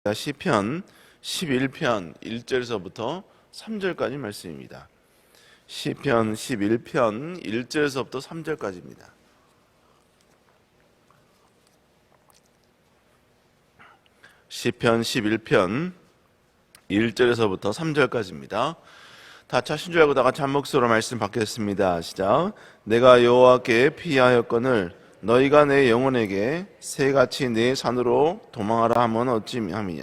시편 11편 1절에서부터 3절까지 말씀입니다. 시편 11편 1절에서부터 3절까지입니다. 시편 11편 1절에서부터 3절까지입니다. 다 차신 줄 알고 다 같이 한 목소리로 말씀 받겠습니다. 시작. 내가 여호와께 피하였거늘 너희가 내 영혼에게 새같이 내 산으로 도망하라 하면 어찌함이냐.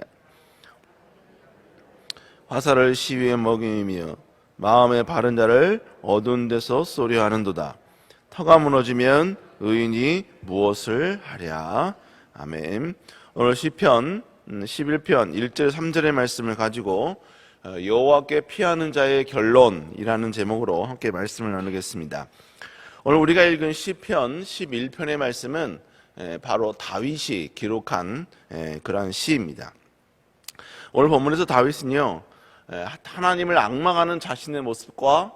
화살을 시위에 먹이며 마음에 바른 자를 어두운 데서 쏘려 하는도다. 터가 무너지면 의인이 무엇을 하랴. 아멘. 오늘 시편 11편 1절 3절의 말씀을 가지고 여호와께 피하는 자의 결론이라는 제목으로 함께 말씀을 나누겠습니다. 오늘 우리가 읽은 시편 11편의 말씀은 바로 다윗이 기록한 그러한 시입니다. 오늘 본문에서 다윗은요, 하나님을 앙망하는 자신의 모습과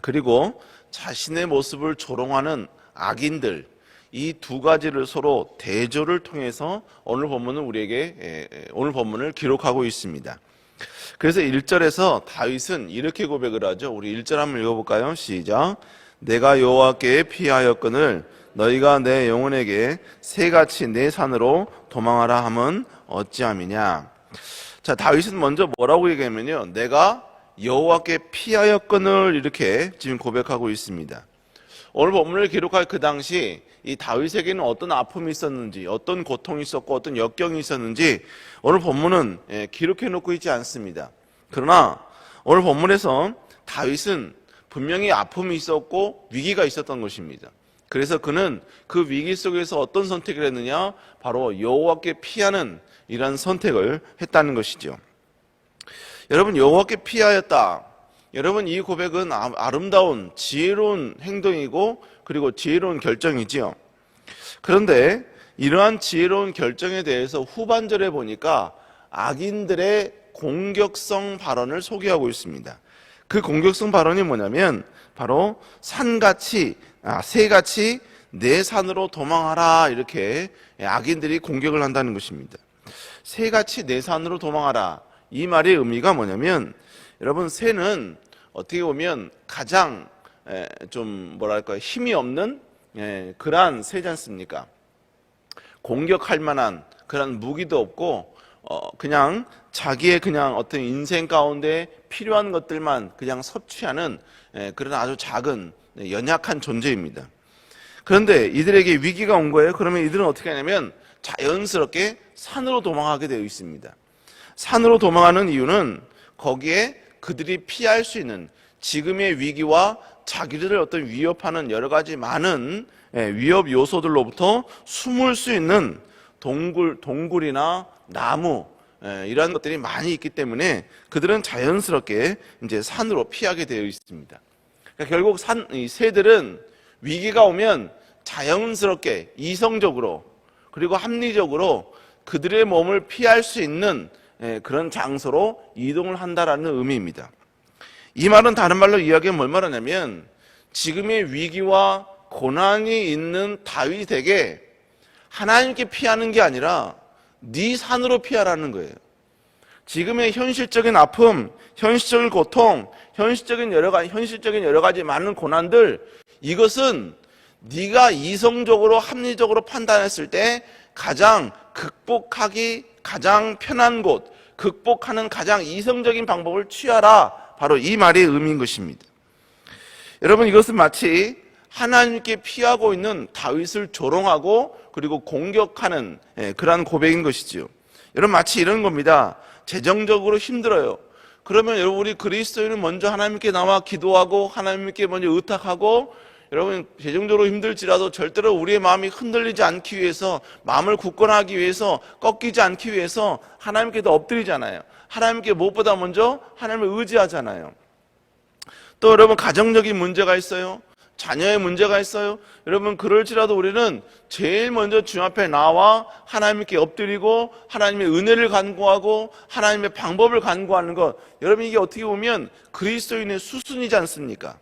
그리고 자신의 모습을 조롱하는 악인들, 이 두 가지를 서로 대조를 통해서 오늘 본문은 우리에게 오늘 본문을 기록하고 있습니다. 그래서 1절에서 다윗은 이렇게 고백을 하죠. 우리 1절 한번 읽어볼까요? 시작. 내가 여호와께 피하였거늘 너희가 내 영혼에게 새같이 내 산으로 도망하라 함은 어찌함이냐. 자, 다윗은 먼저 뭐라고 얘기하면요, 내가 여호와께 피하였거늘 이렇게 지금 고백하고 있습니다. 오늘 본문을 기록할 그 당시 이 다윗에게는 어떤 아픔이 있었는지, 어떤 고통이 있었고 어떤 역경이 있었는지 오늘 본문은 기록해 놓고 있지 않습니다. 그러나 오늘 본문에서 다윗은 분명히 아픔이 있었고 위기가 있었던 것입니다. 그래서 그는 그 위기 속에서 어떤 선택을 했느냐, 바로 여호와께 피하는 이런 선택을 했다는 것이죠. 여러분, 여호와께 피하였다. 여러분, 이 고백은 아름다운 지혜로운 행동이고 그리고 지혜로운 결정이지요. 그런데 이러한 지혜로운 결정에 대해서 후반절에 보니까 악인들의 공격성 발언을 소개하고 있습니다. 그 공격성 발언이 뭐냐면 바로 새같이 내 산으로 도망하라, 이렇게 악인들이 공격을 한다는 것입니다. 새같이 내 산으로 도망하라, 이 말의 의미가 뭐냐면, 여러분, 새는 어떻게 보면 가장 좀 뭐랄까 힘이 없는 그러한 새지 않습니까? 공격할 만한 그런 무기도 없고 그냥 자기의 그냥 어떤 인생 가운데 필요한 것들만 그냥 섭취하는 그런 아주 작은 연약한 존재입니다. 그런데 이들에게 위기가 온 거예요. 그러면 이들은 어떻게 하냐면 자연스럽게 산으로 도망하게 되어 있습니다. 산으로 도망하는 이유는 거기에 그들이 피할 수 있는 지금의 위기와 자기들을 어떤 위협하는 여러 가지 많은 위협 요소들로부터 숨을 수 있는 동굴이나 나무, 이러한 것들이 많이 있기 때문에 그들은 자연스럽게 이제 산으로 피하게 되어 있습니다. 그러니까 결국 이 새들은 위기가 오면 자연스럽게 이성적으로 그리고 합리적으로 그들의 몸을 피할 수 있는 그런 장소로 이동을 한다라는 의미입니다. 이 말은 다른 말로 이야기하면 뭘 말하냐면, 지금의 위기와 고난이 있는 다윗에게 하나님께 피하는 게 아니라 네 산으로 피하라는 거예요. 지금의 현실적인 아픔, 현실적인 고통, 현실적인 여러 가지 많은 고난들, 이것은 네가 이성적으로 합리적으로 판단했을 때 가장 극복하기 가장 편한 곳, 극복하는 가장 이성적인 방법을 취하라, 바로 이 말의 의미인 것입니다. 여러분, 이것은 마치 하나님께 피하고 있는 다윗을 조롱하고 그리고 공격하는 그러한 고백인 것이지요. 여러분, 마치 이런 겁니다. 재정적으로 힘들어요. 그러면 여러분, 우리 그리스도인은 먼저 하나님께 나와 기도하고 하나님께 먼저 의탁하고, 여러분, 재정적으로 힘들지라도 절대로 우리의 마음이 흔들리지 않기 위해서, 마음을 굳건하기 위해서, 꺾이지 않기 위해서 하나님께 더 엎드리잖아요. 하나님께 무엇보다 먼저 하나님을 의지하잖아요. 또 여러분, 가정적인 문제가 있어요. 자녀의 문제가 있어요. 여러분, 그럴지라도 우리는 제일 먼저 주 앞에 나와 하나님께 엎드리고 하나님의 은혜를 간구하고 하나님의 방법을 간구하는 것, 여러분, 이게 어떻게 보면 그리스도인의 수순이지 않습니까?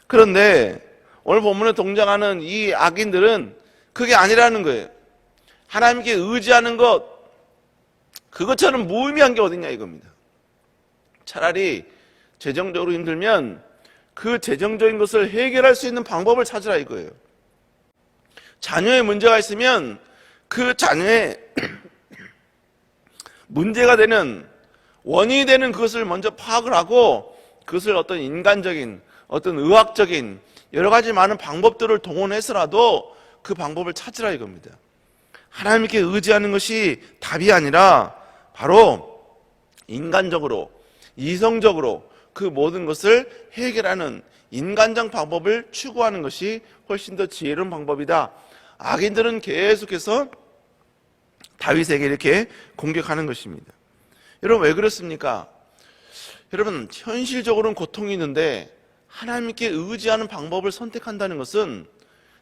그런데 오늘 본문에 등장하는 이 악인들은 그게 아니라는 거예요. 하나님께 의지하는 것, 그것처럼 무의미한 게 어딨냐 이겁니다. 차라리 재정적으로 힘들면 그 재정적인 것을 해결할 수 있는 방법을 찾으라 이거예요. 자녀의 문제가 있으면 그 자녀의 문제가 되는 원인이 되는 그것을 먼저 파악을 하고 그것을 어떤 인간적인 어떤 의학적인 여러 가지 많은 방법들을 동원해서라도 그 방법을 찾으라 이겁니다. 하나님께 의지하는 것이 답이 아니라 바로 인간적으로 이성적으로 그 모든 것을 해결하는 인간적 방법을 추구하는 것이 훨씬 더 지혜로운 방법이다. 악인들은 계속해서 다윗에게 이렇게 공격하는 것입니다. 여러분 왜 그렇습니까? 여러분 현실적으로는 고통이 있는데 하나님께 의지하는 방법을 선택한다는 것은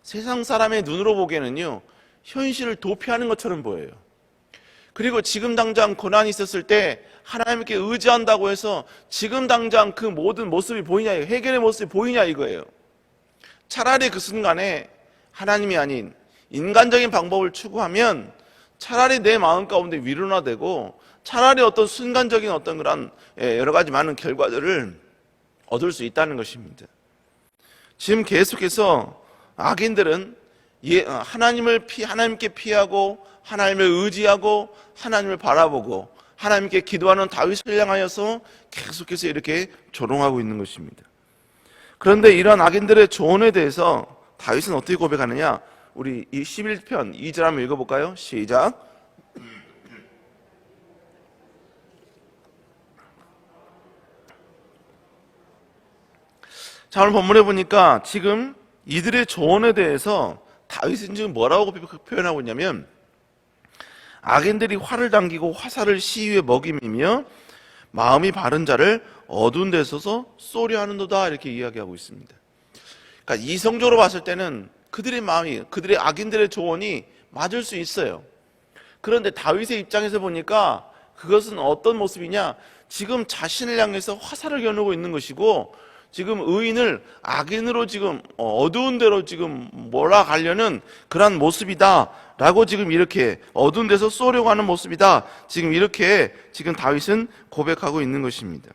세상 사람의 눈으로 보기에는요 현실을 도피하는 것처럼 보여요. 그리고 지금 당장 고난이 있었을 때 하나님께 의지한다고 해서 지금 당장 그 모든 모습이 보이냐, 해결의 모습이 보이냐 이거예요. 차라리 그 순간에 하나님이 아닌 인간적인 방법을 추구하면 차라리 내 마음 가운데 위로나 되고 차라리 어떤 순간적인 어떤 그런 여러 가지 많은 결과들을 얻을 수 있다는 것입니다. 지금 계속해서 악인들은 하나님께 피하고 하나님을 의지하고 하나님을 바라보고 하나님께 기도하는 다윗을 향하여서 계속해서 이렇게 조롱하고 있는 것입니다. 그런데 이런 악인들의 조언에 대해서 다윗은 어떻게 고백하느냐? 우리 이 11편 2절 한번 읽어볼까요? 시작. 자, 오늘 본문에 보니까 지금 이들의 조언에 대해서 다윗은 지금 뭐라고 표현하고 있냐면 악인들이 활을 당기고 화살을 시위에 먹임이며 마음이 바른 자를 어두운 데 서서 쏘려 하는도다 이렇게 이야기하고 있습니다. 그러니까 이성적으로 봤을 때는 그들의 마음이 그들의 악인들의 조언이 맞을 수 있어요. 그런데 다윗의 입장에서 보니까 그것은 어떤 모습이냐? 지금 자신을 향해서 화살을 겨누고 있는 것이고 지금 의인을 악인으로 지금 어두운 데로 지금 몰아가려는 그런 모습이다라고 지금 이렇게 어두운 데서 쏘려고 하는 모습이다. 지금 이렇게 지금 다윗은 고백하고 있는 것입니다.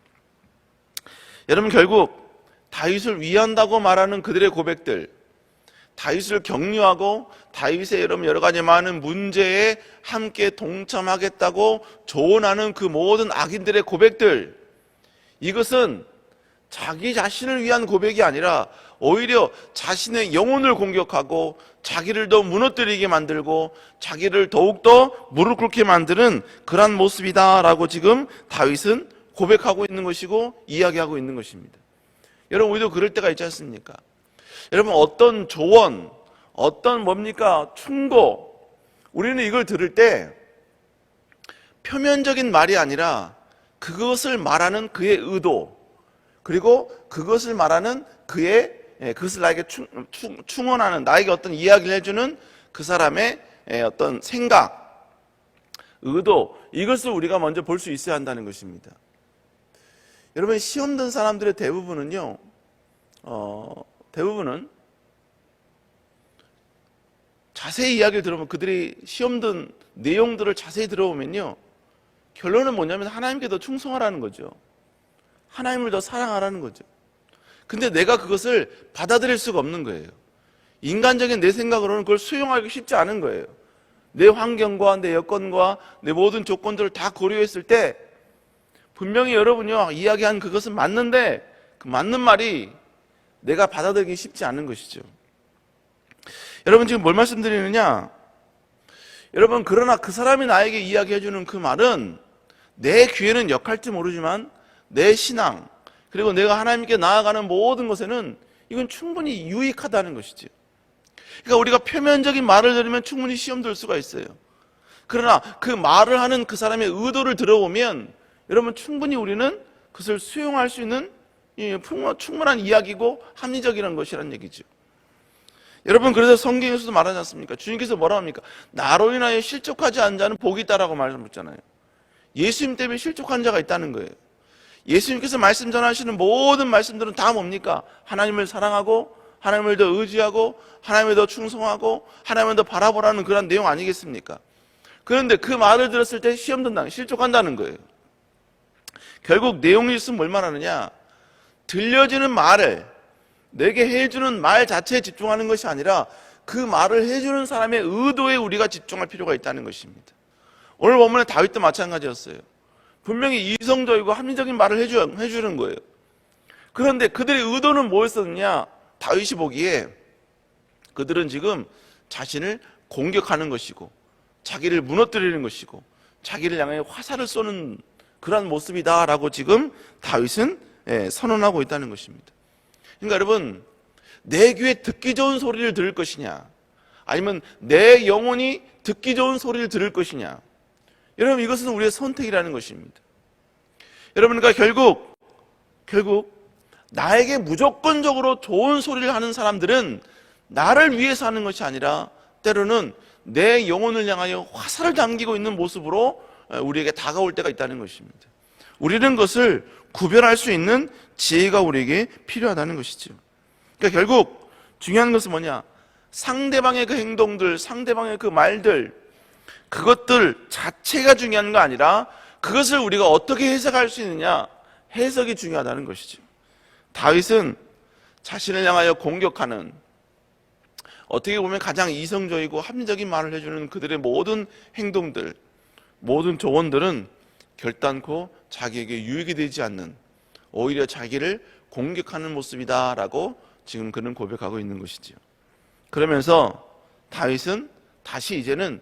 여러분 결국 다윗을 위한다고 말하는 그들의 고백들, 다윗을 격려하고 다윗의 여러 가지 많은 문제에 함께 동참하겠다고 조언하는 그 모든 악인들의 고백들, 이것은 자기 자신을 위한 고백이 아니라 오히려 자신의 영혼을 공격하고 자기를 더 무너뜨리게 만들고 자기를 더욱더 무릎 꿇게 만드는 그러한 모습이다라고 지금 다윗은 고백하고 있는 것이고 이야기하고 있는 것입니다. 여러분 우리도 그럴 때가 있지 않습니까? 여러분 어떤 조언, 어떤 뭡니까? 충고, 우리는 이걸 들을 때 표면적인 말이 아니라 그것을 말하는 그의 의도, 그리고 그것을 말하는 그것을 나에게 충원하는, 나에게 어떤 이야기를 해주는 그 사람의 어떤 생각, 의도, 이것을 우리가 먼저 볼 수 있어야 한다는 것입니다. 여러분 시험 든 사람들의 대부분은 자세히 이야기를 들어보면, 그들이 시험 든 내용들을 자세히 들어보면요, 결론은 뭐냐면 하나님께 더 충성하라는 거죠. 하나님을 더 사랑하라는 거죠. 근데 내가 그것을 받아들일 수가 없는 거예요. 인간적인 내 생각으로는 그걸 수용하기 쉽지 않은 거예요. 내 환경과 내 여건과 내 모든 조건들을 다 고려했을 때 분명히 여러분요 이야기한 그것은 맞는데 그 맞는 말이 내가 받아들이기 쉽지 않은 것이죠. 여러분 지금 뭘 말씀드리느냐? 여러분 그러나 그 사람이 나에게 이야기해주는 그 말은 내 귀에는 역할지 모르지만 내 신앙, 그리고 내가 하나님께 나아가는 모든 것에는 이건 충분히 유익하다는 것이죠. 그러니까 우리가 표면적인 말을 들으면 충분히 시험 들 수가 있어요. 그러나 그 말을 하는 그 사람의 의도를 들어보면 여러분 충분히 우리는 그것을 수용할 수 있는 충분한 이야기고 합리적이라는 것이라는 얘기죠. 여러분 그래서 성경에서도 말하지 않습니까? 주님께서 뭐라고 합니까? 나로 인하여 실족하지 않은 자는 복이 있다라고 말씀하셨잖아요. 예수님 때문에 실족한 자가 있다는 거예요. 예수님께서 말씀 전하시는 모든 말씀들은 다 뭡니까? 하나님을 사랑하고 하나님을 더 의지하고 하나님을 더 충성하고 하나님을 더 바라보라는 그런 내용 아니겠습니까? 그런데 그 말을 들었을 때 시험 든다, 실족한다는 거예요. 결국 내용이 있으면 뭘 말하느냐? 들려지는 말을, 내게 해주는 말 자체에 집중하는 것이 아니라 그 말을 해주는 사람의 의도에 우리가 집중할 필요가 있다는 것입니다. 오늘 본문에 다윗도 마찬가지였어요. 분명히 이성적이고 합리적인 말을 해주는 거예요. 그런데 그들의 의도는 뭐였었느냐? 다윗이 보기에 그들은 지금 자신을 공격하는 것이고 자기를 무너뜨리는 것이고 자기를 향해 화살을 쏘는 그런 모습이다라고 지금 다윗은 선언하고 있다는 것입니다. 그러니까 여러분, 내 귀에 듣기 좋은 소리를 들을 것이냐, 아니면 내 영혼이 듣기 좋은 소리를 들을 것이냐, 여러분 이것은 우리의 선택이라는 것입니다. 여러분, 그러니까 결국 나에게 무조건적으로 좋은 소리를 하는 사람들은 나를 위해서 하는 것이 아니라 때로는 내 영혼을 향하여 화살을 당기고 있는 모습으로 우리에게 다가올 때가 있다는 것입니다. 우리는 그것을 구별할 수 있는 지혜가 우리에게 필요하다는 것이죠. 그러니까 결국 중요한 것은 뭐냐? 상대방의 그 행동들, 상대방의 그 말들, 그것들 자체가 중요한 거 아니라 그것을 우리가 어떻게 해석할 수 있느냐, 해석이 중요하다는 것이죠. 다윗은 자신을 향하여 공격하는, 어떻게 보면 가장 이성적이고 합리적인 말을 해주는 그들의 모든 행동들, 모든 조언들은 결단코 자기에게 유익이 되지 않는, 오히려 자기를 공격하는 모습이다라고 지금 그는 고백하고 있는 것이죠. 그러면서 다윗은 다시 이제는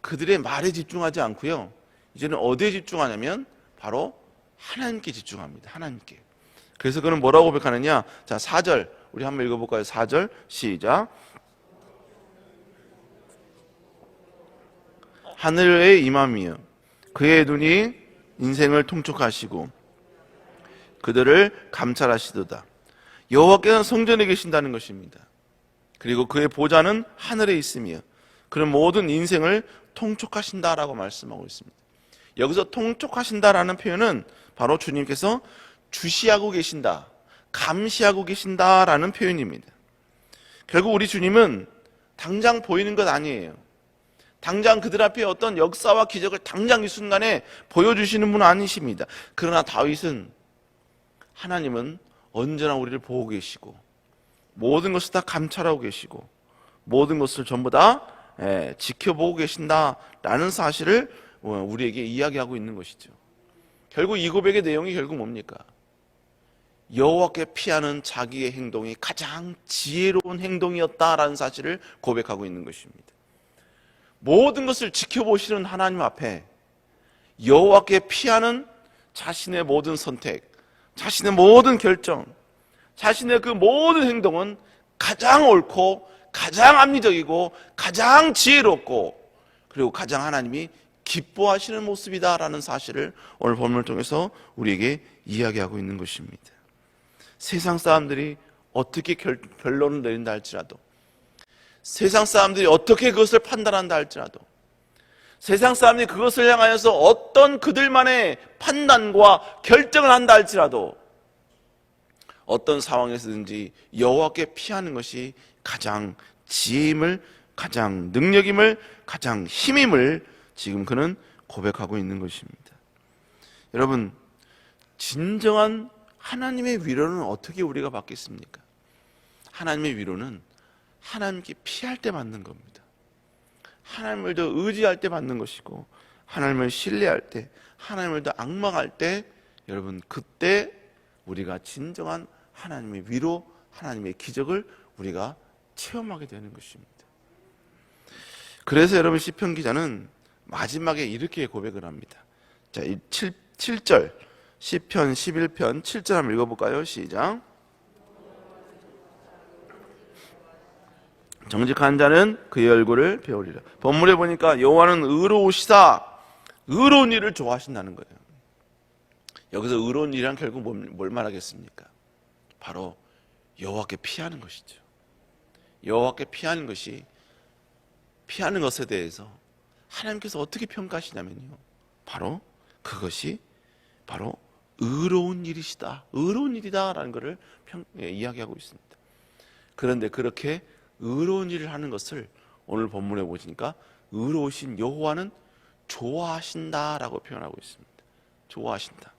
그들의 말에 집중하지 않고요, 이제는 어디에 집중하냐면 바로 하나님께 집중합니다. 하나님께. 그래서 그는 뭐라고 고백하느냐? 자, 4절 우리 한번 읽어볼까요? 4절 시작. 하늘의 임함이여, 그의 눈이 인생을 통촉하시고 그들을 감찰하시도다. 여호와께서는 성전에 계신다는 것입니다. 그리고 그의 보좌는 하늘에 있으며 그는 모든 인생을 통촉하신다라고 말씀하고 있습니다. 여기서 통촉하신다라는 표현은 바로 주님께서 주시하고 계신다, 감시하고 계신다라는 표현입니다. 결국 우리 주님은 당장 보이는 것 아니에요. 당장 그들 앞에 어떤 역사와 기적을 당장 이 순간에 보여주시는 분은 아니십니다. 그러나 다윗은, 하나님은 언제나 우리를 보고 계시고 모든 것을 다 감찰하고 계시고 모든 것을 전부 다 지켜보고 계신다라는 사실을 우리에게 이야기하고 있는 것이죠. 결국 이 고백의 내용이 결국 뭡니까? 여호와께 피하는 자기의 행동이 가장 지혜로운 행동이었다라는 사실을 고백하고 있는 것입니다. 모든 것을 지켜보시는 하나님 앞에 여호와께 피하는 자신의 모든 선택, 자신의 모든 결정, 자신의 그 모든 행동은 가장 옳고 가장 합리적이고 가장 지혜롭고 그리고 가장 하나님이 기뻐하시는 모습이다라는 사실을 오늘 본문을 통해서 우리에게 이야기하고 있는 것입니다. 세상 사람들이 어떻게 결론을 내린다 할지라도, 세상 사람들이 어떻게 그것을 판단한다 할지라도, 세상 사람들이 그것을 향하여서 어떤 그들만의 판단과 결정을 한다 할지라도 어떤 상황에서든지 여호와께 피하는 것이 가장 지혜임을, 가장 능력임을, 가장 힘임을 지금 그는 고백하고 있는 것입니다. 여러분, 진정한 하나님의 위로는 어떻게 우리가 받겠습니까? 하나님의 위로는 하나님께 피할 때 받는 겁니다. 하나님을 더 의지할 때 받는 것이고, 하나님을 신뢰할 때, 하나님을 더 앙망할 때, 여러분 그때 우리가 진정한 하나님의 위로, 하나님의 기적을 우리가 체험하게 되는 것입니다. 그래서 여러분 시편 기자는 마지막에 이렇게 고백을 합니다. 자, 이 7절 시편 11편 7절 한번 읽어볼까요? 시작. 정직한 자는 그의 얼굴을 배우리라. 본문에 보니까 여호와는 의로우시다, 의로운 일을 좋아하신다는 거예요. 여기서 의로운 일이란 결국 뭘 말하겠습니까? 바로 여호와께 피하는 것이죠. 여호와께 피하는 것이, 피하는 것에 대해서 하나님께서 어떻게 평가하시냐면요, 바로 그것이 바로 의로운 일이시다, 의로운 일이다라는 것을 이야기하고 있습니다. 그런데 그렇게 의로운 일을 하는 것을 오늘 본문에 보시니까 의로우신 여호와는 좋아하신다라고 표현하고 있습니다. 좋아하신다.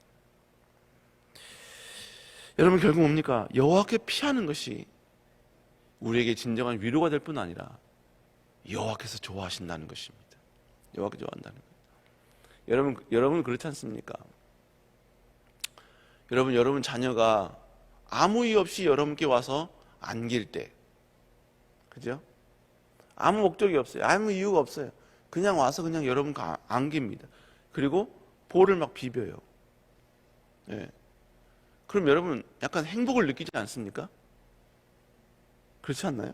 여러분 결국 뭡니까? 여호와께 피하는 것이 우리에게 진정한 위로가 될 뿐 아니라 여호와께서 좋아하신다는 것입니다. 여호와께 좋아한다는 거예요. 여러분 그렇지 않습니까? 여러분 자녀가 아무 이유 없이 여러분께 와서 안길 때, 그죠? 아무 목적이 없어요. 아무 이유가 없어요. 그냥 와서 그냥 여러분 안깁니다. 그리고 볼을 막 비벼요. 예. 그럼 여러분 약간 행복을 느끼지 않습니까? 그렇지 않나요?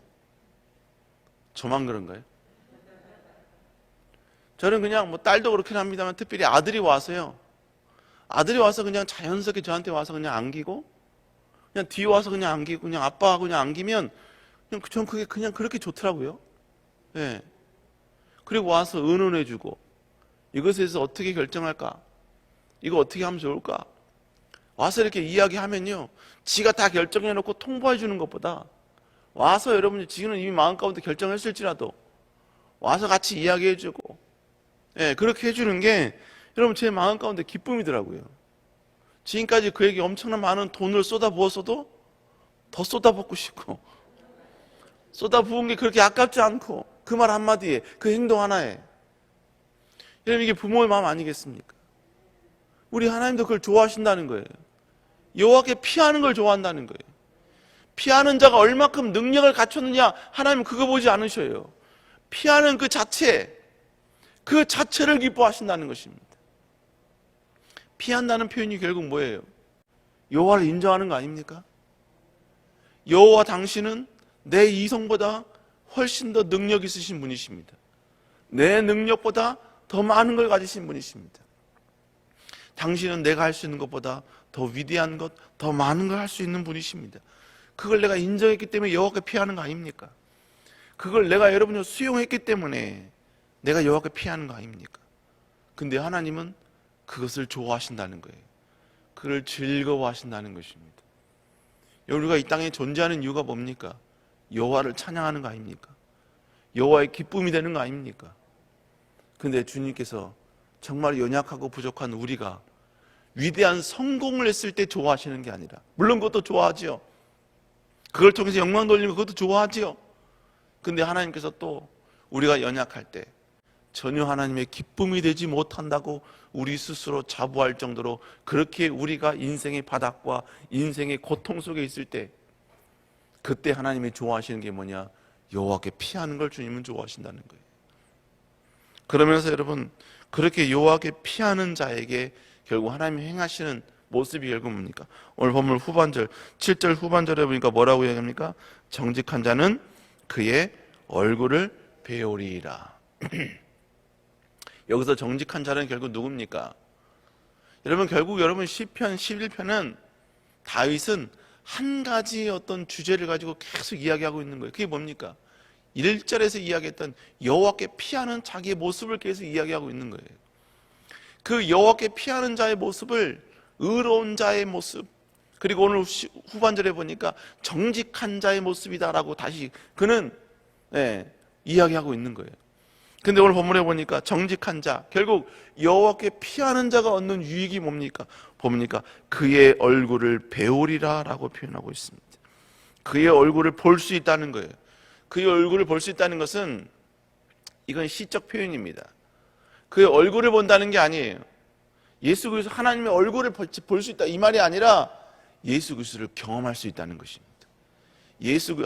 저만 그런가요? 저는 그냥 뭐 딸도 그렇긴 합니다만 특별히 아들이 와서요. 아들이 와서 그냥 자연스럽게 저한테 와서 그냥 안기고 그냥 뒤에 와서 그냥 안기고 그냥 아빠하고 그냥 안기면 전 그게 그냥 그렇게 좋더라고요. 예. 그리고 와서 의논해주고 이것에 대해서 어떻게 결정할까? 이거 어떻게 하면 좋을까? 와서 이렇게 이야기하면요. 지가 다 결정해놓고 통보해 주는 것보다 와서 여러분이 지금은 이미 마음 가운데 결정했을지라도 와서 같이 이야기해주고 예, 그렇게 해주는 게 여러분 제 마음 가운데 기쁨이더라고요. 지금까지 그에게 엄청난 많은 돈을 쏟아부었어도 더 쏟아붓고 싶고 쏟아부은 게 그렇게 아깝지 않고 그 말 한마디에 그 행동 하나에 여러분 이게 부모의 마음 아니겠습니까? 우리 하나님도 그걸 좋아하신다는 거예요. 여호와께 피하는 걸 좋아한다는 거예요. 피하는 자가 얼마큼 능력을 갖췄느냐 하나님은 그거 보지 않으셔요. 피하는 그 자체를 기뻐하신다는 것입니다. 피한다는 표현이 결국 뭐예요? 여호와를 인정하는 거 아닙니까? 여호와 당신은 내 이성보다 훨씬 더 능력 있으신 분이십니다. 내 능력보다 더 많은 걸 가지신 분이십니다. 당신은 내가 할 수 있는 것보다 더 위대한 것, 더 많은 걸 할 수 있는 분이십니다. 그걸 내가 인정했기 때문에 여호와께 피하는 거 아닙니까? 그걸 내가 여러분을 수용했기 때문에 내가 여호와께 피하는 거 아닙니까? 근데 하나님은 그것을 좋아하신다는 거예요. 그걸 즐거워하신다는 것입니다. 우리가 이 땅에 존재하는 이유가 뭡니까? 여호와를 찬양하는 거 아닙니까? 여호와의 기쁨이 되는 거 아닙니까? 근데 주님께서 정말 연약하고 부족한 우리가 위대한 성공을 했을 때 좋아하시는 게 아니라, 물론 그것도 좋아하지요. 그걸 통해서 영광 돌리면 그것도 좋아하지요. 근데 하나님께서 또 우리가 연약할 때 전혀 하나님의 기쁨이 되지 못한다고 우리 스스로 자부할 정도로 그렇게 우리가 인생의 바닥과 인생의 고통 속에 있을 때 그때 하나님이 좋아하시는 게 뭐냐? 여호와께 피하는 걸 주님은 좋아하신다는 거예요. 그러면서 여러분 그렇게 여호와께 피하는 자에게 결국 하나님이 행하시는 모습이 결국 뭡니까? 오늘 본문 후반절 7절 후반절에 보니까 뭐라고 얘기합니까? 정직한 자는 그의 얼굴을 배우리라. 여기서 정직한 자는 결국 누굽니까? 여러분 결국 시편 11편은 다윗은 한 가지 어떤 주제를 가지고 계속 이야기하고 있는 거예요. 그게 뭡니까? 1절에서 이야기했던 여호와께 피하는 자기의 모습을 계속 이야기하고 있는 거예요. 그 여호와께 피하는 자의 모습을 의로운 자의 모습, 그리고 오늘 후반절에 보니까 정직한 자의 모습이다라고 다시 그는 이야기하고 있는 거예요. 근데 오늘 본문에 보니까 정직한 자, 결국 여호와께 피하는 자가 얻는 유익이 뭡니까? 봅니까? 그의 얼굴을 배우리라 라고 표현하고 있습니다. 그의 얼굴을 볼 수 있다는 거예요. 그의 얼굴을 볼 수 있다는 것은 이건 시적 표현입니다. 그의 얼굴을 본다는 게 아니에요. 예수 그리스도 하나님의 얼굴을 볼 수 있다 이 말이 아니라 예수 그리스도를 경험할 수 있다는 것입니다.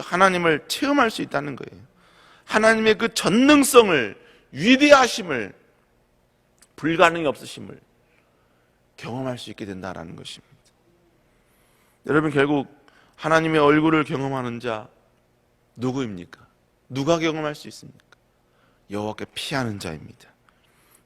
하나님을 체험할 수 있다는 거예요. 하나님의 그 전능성을, 위대하심을, 불가능이 없으심을 경험할 수 있게 된다는 것입니다. 여러분 결국 하나님의 얼굴을 경험하는 자 누구입니까? 누가 경험할 수 있습니까? 여호와께 피하는 자입니다.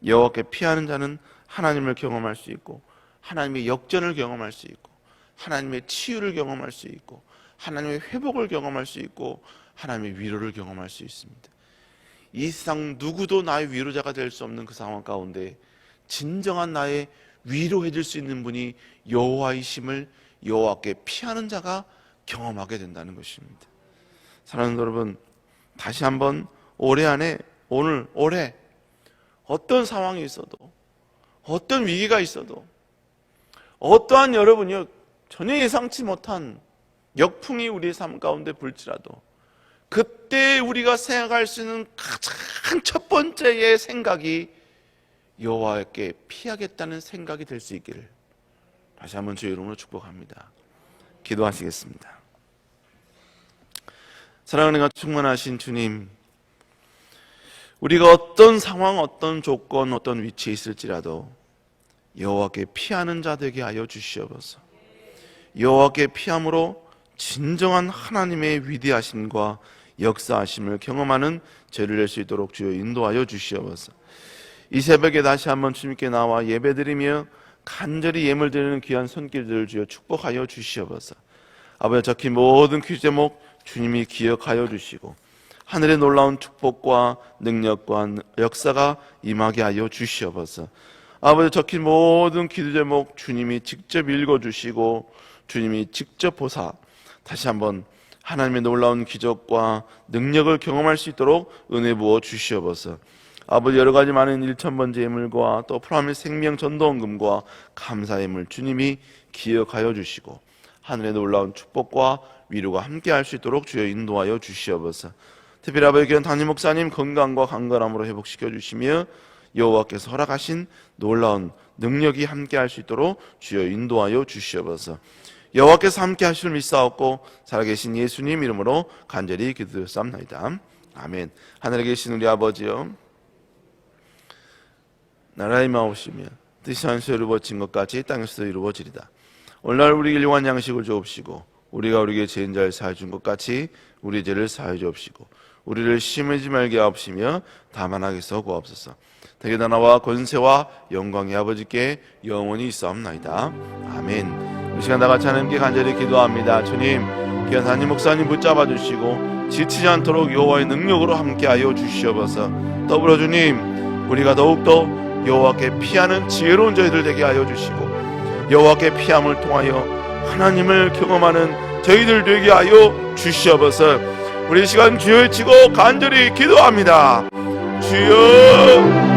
여호와께 피하는 자는 하나님을 경험할 수 있고 하나님의 역전을 경험할 수 있고 하나님의 치유를 경험할 수 있고 하나님의 회복을 경험할 수 있고 하나님의 위로를 경험할 수 있습니다. 이 세상 누구도 나의 위로자가 될 수 없는 그 상황 가운데 진정한 나의 위로해 줄 수 있는 분이 여호와이심을 여호와께 피하는 자가 경험하게 된다는 것입니다. 사랑하는 여러분, 다시 한번 올해 어떤 상황이 있어도, 어떤 위기가 있어도, 어떠한 여러분이요 전혀 예상치 못한 역풍이 우리의 삶 가운데 불지라도 그때 우리가 생각할 수 있는 가장 첫 번째의 생각이 여호와께 피하겠다는 생각이 될 수 있기를 다시 한번 주의 이름으로 축복합니다. 기도하시겠습니다. 사랑하는 것 충만하신 주님, 우리가 어떤 상황, 어떤 조건, 어떤 위치에 있을지라도 여호와께 피하는 자 되게 하여 주시옵소서. 여호와께 피함으로 진정한 하나님의 위대하심과 역사하심을 경험하는 죄를 낼 수 있도록 주여 인도하여 주시옵소서. 이 새벽에 다시 한번 주님께 나와 예배드리며 간절히 예물 드리는 귀한 손길들을 주여 축복하여 주시옵소서. 아버지, 적힌 모든 퀴즈 제목 주님이 기억하여 주시고 하늘의 놀라운 축복과 능력과 역사가 임하게 하여 주시옵소서. 아버지, 적힌 모든 기도 제목 주님이 직접 읽어주시고 주님이 직접 보사 다시 한번 하나님의 놀라운 기적과 능력을 경험할 수 있도록 은혜 부어 주시옵소서. 아버지, 여러 가지 많은 1,000번째 예물과 또 프라임의 생명 전도원금과 감사 예물 주님이 기억하여 주시고 하늘의 놀라운 축복과 위로가 함께할 수 있도록 주여 인도하여 주시옵소서. 특별히 아버지, 귀한 담임 목사님 건강과 강건함으로 회복시켜 주시며 여호와께서 허락하신 놀라운 능력이 함께할 수 있도록 주여 인도하여 주시옵소서. 여호와께서 함께 하실 믿사옵고 살아계신 예수님 이름으로 간절히 기도드렸사옵나이다. 아멘. 하늘에 계신 우리 아버지여, 나라의 마옵시며 뜻이 하늘에서 이루어진 것 같이 땅에서도 이루어지리다. 오늘날 우리에게 일용할 양식을 주옵시고 우리가 우리에게 죄인 자를 사하여 준 것 같이 우리 죄를 사하여 주옵시고 우리를 시험하지 말게 하옵시며 다만 악에서 구하옵소서. 대개 나라와 권세와 영광이 아버지께 영원히 있사옵나이다. 아멘. 이 시간 다같이 하나님께 간절히 기도합니다. 주님, 귀한 담임 목사님 붙잡아 주시고 지치지 않도록 여호와의 능력으로 함께하여 주시옵소서. 더불어 주님, 우리가 더욱더 여호와께 피하는 지혜로운 저희들 되게 하여 주시고 여호와께 피함을 통하여 하나님을 경험하는 저희들 되게 하여 주시옵소서. 우리 시간 주여 외치고 간절히 기도합니다. 주여